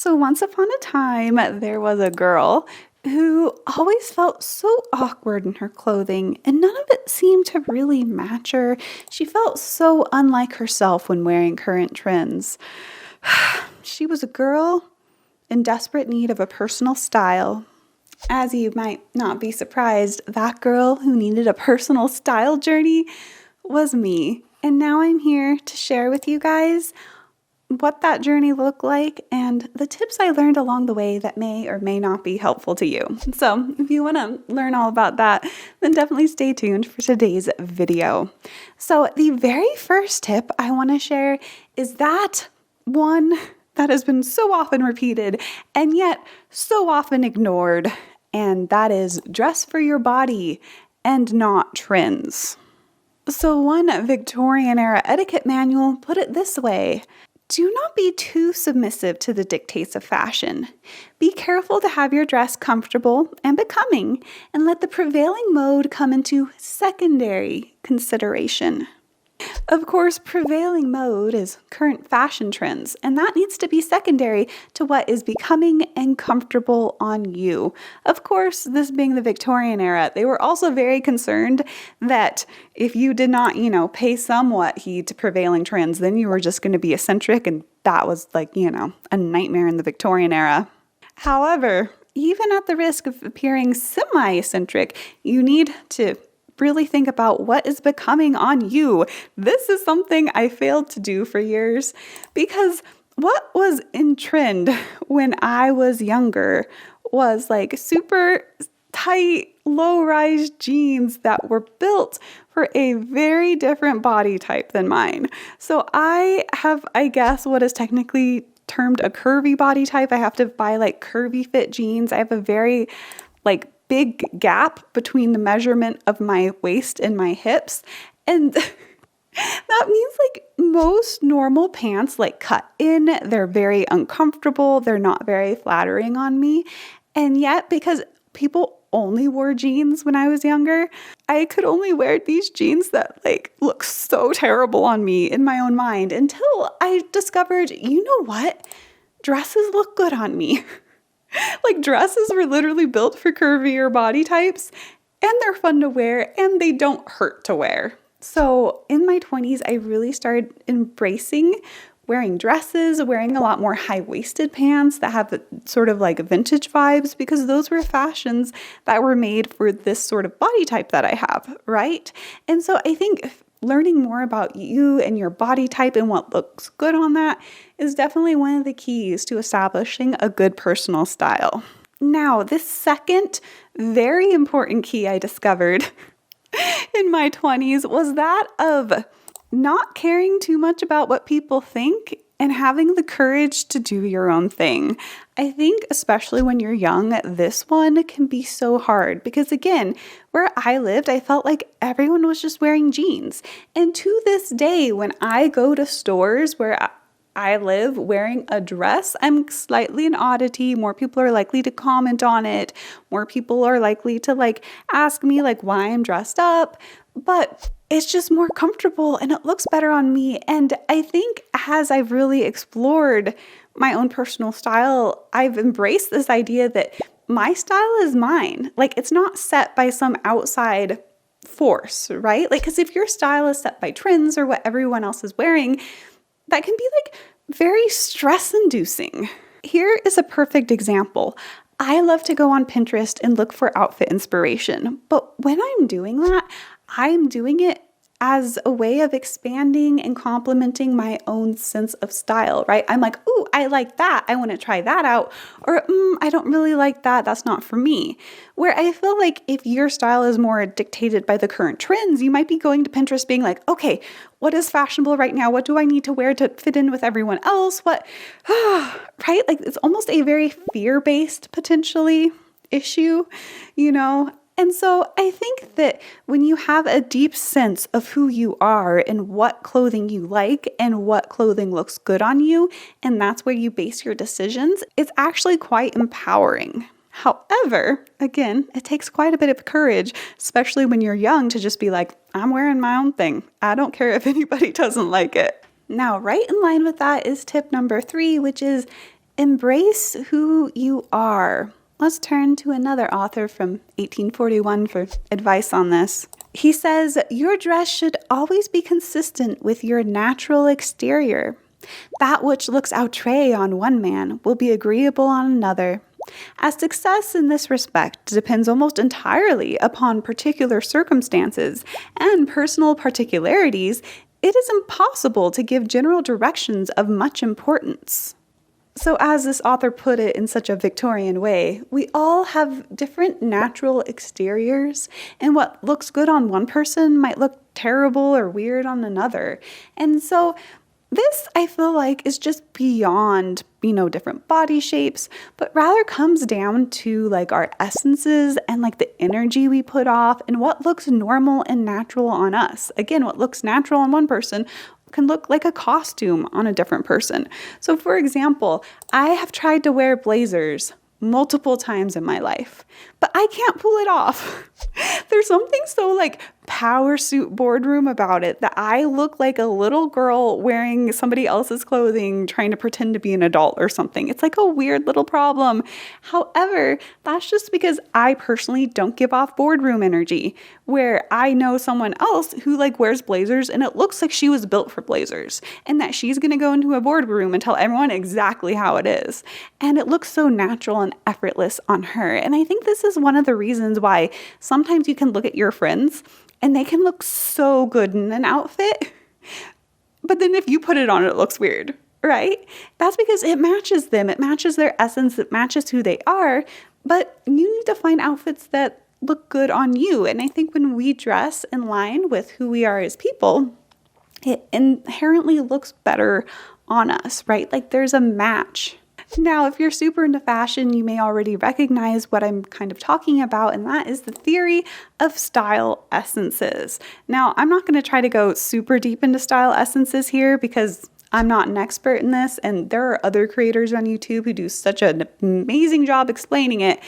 So once upon a time, there was a girl who always felt so awkward in her clothing, and none of it seemed to really match her. She felt so unlike herself when wearing current trends. She was a girl in desperate need of a personal style. As you might not be surprised, that girl who needed a personal style journey was me. And now I'm here to share with you guys what that journey looked like and the tips I learned along the way that may or may not be helpful to you. So if you want to learn all about that, then definitely stay tuned for today's video. So the very first tip I want to share is that one that has been so often repeated and yet so often ignored, and that is dress for your body and not trends. So one Victorian era etiquette manual put it this way: do not be too submissive to the dictates of fashion. Be careful to have your dress comfortable and becoming, and let the prevailing mode come into secondary consideration. Of course, prevailing mode is current fashion trends, and that needs to be secondary to what is becoming and comfortable on you. Of course, this being the Victorian era, they were also very concerned that if you did not, pay somewhat heed to prevailing trends, then you were just going to be eccentric, and that was a nightmare in the Victorian era. However, even at the risk of appearing semi-eccentric, you need to really think about what is becoming on you. This is something I failed to do for years, because what was in trend when I was younger was super tight, low-rise jeans that were built for a very different body type than mine. So I have, what is technically termed a curvy body type. I have to buy curvy fit jeans. I have a very big gap between the measurement of my waist and my hips. And that means most normal pants cut in, they're very uncomfortable, they're not very flattering on me. And yet, because people only wore jeans when I was younger, I could only wear these jeans that look so terrible on me in my own mind, until I discovered, you know what? Dresses look good on me. Dresses were literally built for curvier body types, and they're fun to wear, and they don't hurt to wear. So in my 20s, I really started embracing wearing dresses, wearing a lot more high-waisted pants that have sort of vintage vibes, because those were fashions that were made for this sort of body type that I have, right? And so I think learning more about you and your body type and what looks good on that is definitely one of the keys to establishing a good personal style. Now, this second very important key I discovered in my 20s was that of not caring too much about what people think and having the courage to do your own thing. I think especially when you're young, this one can be so hard, because again, where I lived, I felt like everyone was just wearing jeans. And to this day, when I go to stores where I live wearing a dress, I'm slightly an oddity. More people are likely to comment on it. More people are likely to ask me why I'm dressed up. But it's just more comfortable and it looks better on me. And I think as I've really explored my own personal style, I've embraced this idea that my style is mine. It's not set by some outside force, right? Because if your style is set by trends or what everyone else is wearing, that can be very stress-inducing. Here is a perfect example. I love to go on Pinterest and look for outfit inspiration, but when I'm doing that, I'm doing it as a way of expanding and complementing my own sense of style, right? I'm ooh, I like that. I want to try that out. Or, I don't really like that. That's not for me. Where I feel if your style is more dictated by the current trends, you might be going to Pinterest being okay, what is fashionable right now? What do I need to wear to fit in with everyone else? What, right? It's almost a very fear-based, potentially, issue, And so I think that when you have a deep sense of who you are and what clothing you like and what clothing looks good on you, and that's where you base your decisions, it's actually quite empowering. However, again, it takes quite a bit of courage, especially when you're young, to just be I'm wearing my own thing. I don't care if anybody doesn't like it. Now, right in line with that is tip number 3, which is Embrace who you are. Let's turn to another author from 1841 for advice on this. He says, your dress should always be consistent with your natural exterior. That which looks outre on one man will be agreeable on another. As success in this respect depends almost entirely upon particular circumstances and personal particularities, it is impossible to give general directions of much importance. So as this author put it in such a Victorian way, we all have different natural exteriors, and what looks good on one person might look terrible or weird on another. And so this, I feel like, is just beyond, different body shapes, but rather comes down to like our essences and like the energy we put off and what looks normal and natural on us. Again, what looks natural on one person can look like a costume on a different person. So for example, I have tried to wear blazers multiple times in my life, but I can't pull it off. There's something so like power suit boardroom about it that I look like a little girl wearing somebody else's clothing trying to pretend to be an adult or something. It's like a weird little problem. However, that's just because I personally don't give off boardroom energy, where I know someone else who like wears blazers and it looks like she was built for blazers and that she's going to go into a boardroom and tell everyone exactly how it is. And it looks so natural and effortless on her. And I think this is one of the reasons why sometimes you can look at your friends and they can look so good in an outfit, but then if you put it on, it looks weird, right? That's because it matches them. It matches their essence. It matches who they are, but you need to find outfits that look good on you. And I think when we dress in line with who we are as people, it inherently looks better on us, right? Like there's a match. Now, if you're super into fashion, you may already recognize what I'm kind of talking about, and that is the theory of style essences. Now, I'm not going to try to go super deep into style essences here because I'm not an expert in this, and there are other creators on YouTube who do such an amazing job explaining it.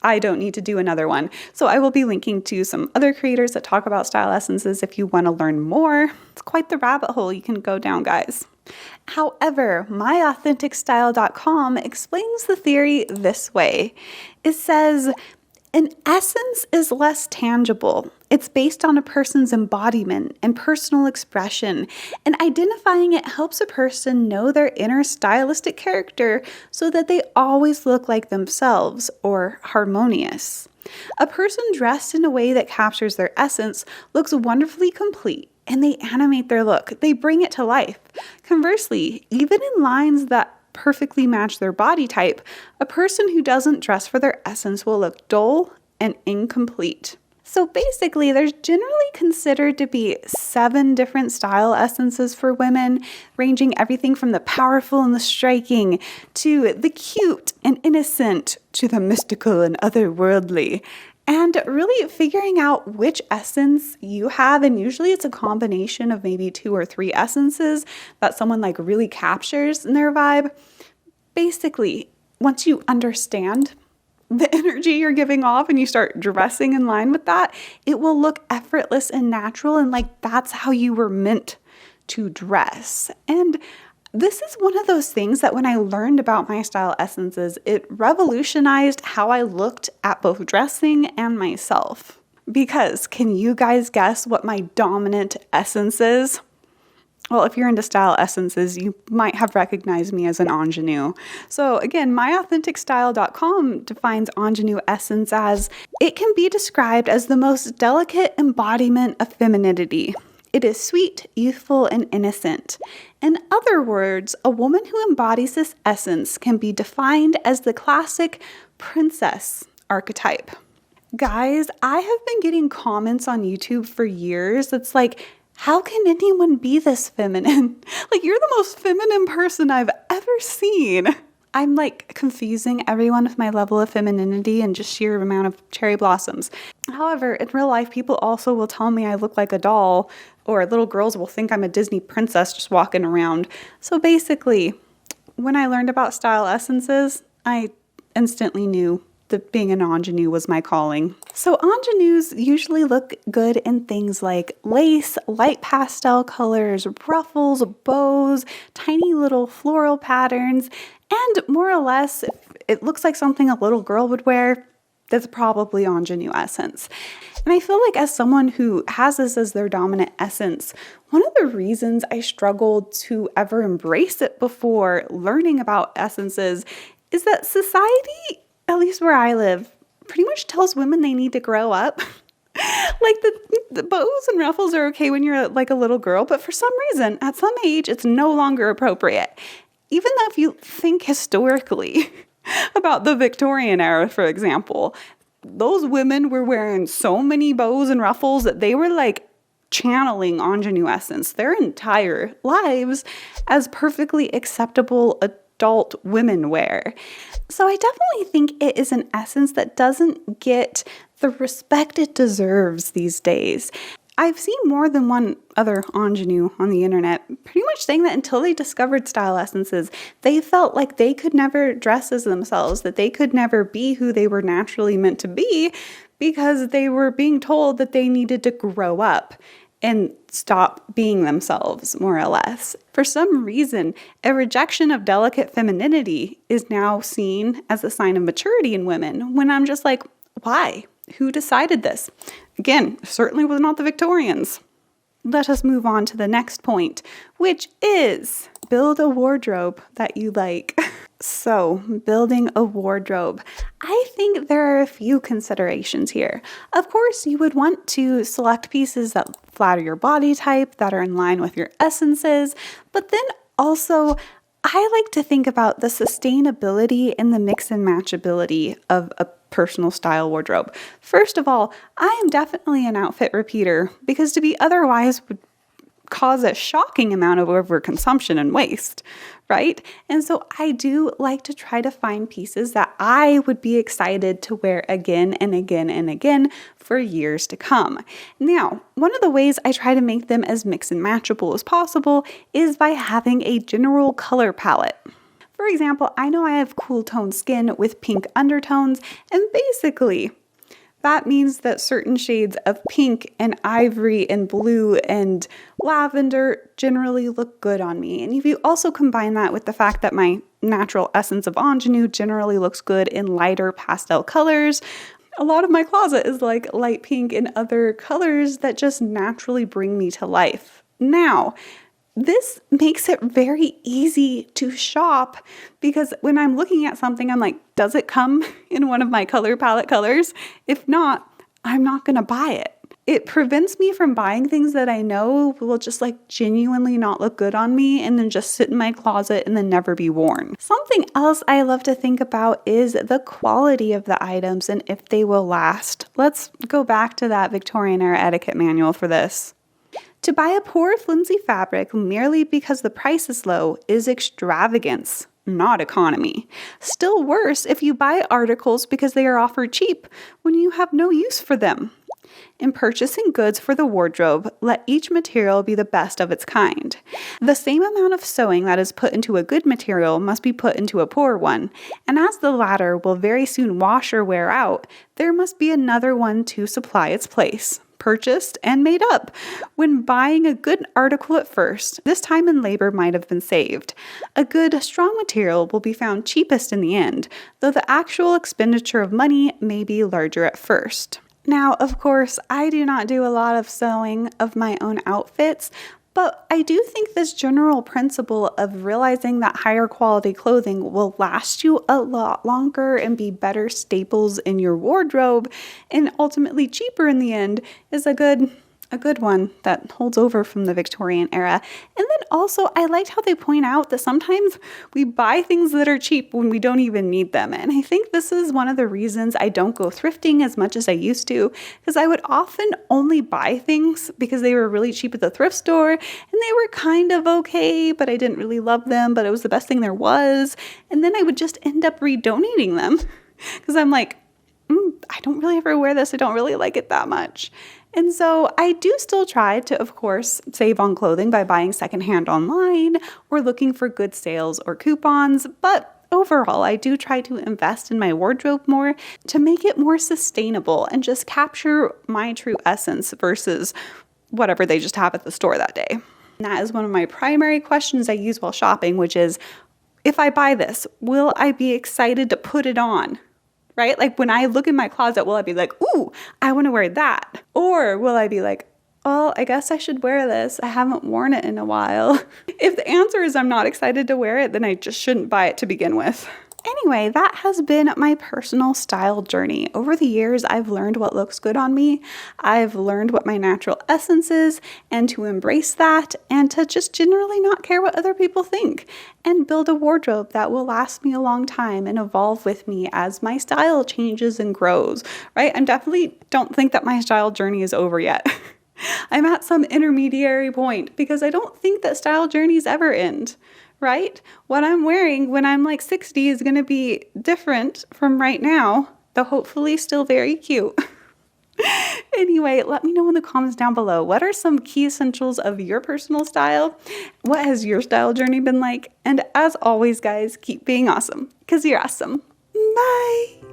I don't need to do another one. So I will be linking to some other creators that talk about style essences if you want to learn more. It's quite the rabbit hole you can go down, guys. However, myauthenticstyle.com explains the theory this way. It says, an essence is less tangible. It's based on a person's embodiment and personal expression, and identifying it helps a person know their inner stylistic character so that they always look like themselves or harmonious. A person dressed in a way that captures their essence looks wonderfully complete, and they animate their look. They bring it to life. Conversely, even in lines that perfectly match their body type, a person who doesn't dress for their essence will look dull and incomplete. So basically, there's generally considered to be 7 different style essences for women, ranging everything from the powerful and the striking to the cute and innocent to the mystical and otherworldly. And really figuring out which essence you have, and usually it's a combination of maybe 2 or 3 essences that someone like really captures in their vibe. Basically, once you understand the energy you're giving off and you start dressing in line with that, it will look effortless and natural, and like that's how you were meant to dress. And this is one of those things that when I learned about my style essences, it revolutionized how I looked at both dressing and myself. Because can you guys guess what my dominant essence is? Well, if you're into style essences, you might have recognized me as an ingenue. So again, myauthenticstyle.com defines ingenue essence as, it can be described as the most delicate embodiment of femininity. It is sweet, youthful, and innocent. In other words, a woman who embodies this essence can be defined as the classic princess archetype. Guys, I have been getting comments on YouTube for years that's like, how can anyone be this feminine? Like, you're the most feminine person I've ever seen. I'm like confusing everyone with my level of femininity and just sheer amount of cherry blossoms. However, in real life, people also will tell me I look like a doll, or little girls will think I'm a Disney princess just walking around. So basically, when I learned about style essences, I instantly knew that being an ingenue was my calling. So ingenues usually look good in things like lace, light pastel colors, ruffles, bows, tiny little floral patterns, and more or less, if it looks like something a little girl would wear, that's probably ingenue essence. And I feel like as someone who has this as their dominant essence, one of the reasons I struggled to ever embrace it before learning about essences is that society, at least where I live, pretty much tells women they need to grow up. Like the bows and ruffles are okay when you're like a little girl, but for some reason, at some age, it's no longer appropriate. Even though if you think historically about the Victorian era, for example, those women were wearing so many bows and ruffles that they were like channeling ingenue essence their entire lives as perfectly acceptable adult women wear. So I definitely think it is an essence that doesn't get the respect it deserves these days. I've seen more than one other ingenue on the internet pretty much saying that until they discovered style essences, they felt like they could never dress as themselves, that they could never be who they were naturally meant to be because they were being told that they needed to grow up and stop being themselves, more or less. For some reason, a rejection of delicate femininity is now seen as a sign of maturity in women, when I'm just like, why? Who decided this? Again, certainly was not the Victorians. Let us move on to the next point, which is build a wardrobe that you like. So, building a wardrobe. I think there are a few considerations here. Of course, you would want to select pieces that flatter your body type, that are in line with your essences, but then also, I like to think about the sustainability and the mix and matchability of a personal style wardrobe. First of all, I am definitely an outfit repeater because to be otherwise would cause a shocking amount of overconsumption and waste, right? And so I do like to try to find pieces that I would be excited to wear again and again and again for years to come. Now, one of the ways I try to make them as mix and matchable as possible is by having a general color palette. For example, I know I have cool toned skin with pink undertones, and basically that means that certain shades of pink and ivory and blue and lavender generally look good on me. And if you also combine that with the fact that my natural essence of ingenue generally looks good in lighter pastel colors, a lot of my closet is like light pink and other colors that just naturally bring me to life. Now, this makes it very easy to shop because when I'm looking at something, I'm like, does it come in one of my color palette colors? If not, I'm not going to buy it. It prevents me from buying things that I know will just like genuinely not look good on me and then just sit in my closet and then never be worn. Something else I love to think about is the quality of the items and if they will last. Let's go back to that Victorian era etiquette manual for this. To buy a poor, flimsy fabric merely because the price is low is extravagance, not economy. Still worse if you buy articles because they are offered cheap when you have no use for them. In purchasing goods for the wardrobe, let each material be the best of its kind. The same amount of sewing that is put into a good material must be put into a poor one, and as the latter will very soon wash or wear out, there must be another one to supply its place. Purchased and made up. When buying a good article at first, this time and labor might have been saved. A good, strong material will be found cheapest in the end, though the actual expenditure of money may be larger at first. Now, of course, I do not do a lot of sewing of my own outfits, but I do think this general principle of realizing that higher quality clothing will last you a lot longer and be better staples in your wardrobe and ultimately cheaper in the end is a good one that holds over from the Victorian era. And then also, I liked how they point out that sometimes we buy things that are cheap when we don't even need them. And I think this is one of the reasons I don't go thrifting as much as I used to, because I would often only buy things because they were really cheap at the thrift store and they were kind of okay, but I didn't really love them, but it was the best thing there was. And then I would just end up redonating them because I'm like, I don't really ever wear this. I don't really like it that much. And so I do still try to, of course, save on clothing by buying secondhand online or looking for good sales or coupons. But overall, I do try to invest in my wardrobe more to make it more sustainable and just capture my true essence versus whatever they just have at the store that day. And that is one of my primary questions I use while shopping, which is, if I buy this, will I be excited to put it on? Right? Like when I look in my closet, will I be like, ooh, I want to wear that? Or will I be like, oh, I guess I should wear this. I haven't worn it in a while. If the answer is I'm not excited to wear it, then I just shouldn't buy it to begin with. Anyway, that has been my personal style journey. Over the years, I've learned what looks good on me. I've learned what my natural essence is and to embrace that and to just generally not care what other people think and build a wardrobe that will last me a long time and evolve with me as my style changes and grows, right? I definitely don't think that my style journey is over yet. I'm at some intermediary point because I don't think that style journeys ever end, right? What I'm wearing when I'm like 60 is going to be different from right now, though hopefully still very cute. Anyway, let me know in the comments down below. What are some key essentials of your personal style? What has your style journey been like? And as always, guys, keep being awesome because you're awesome. Bye.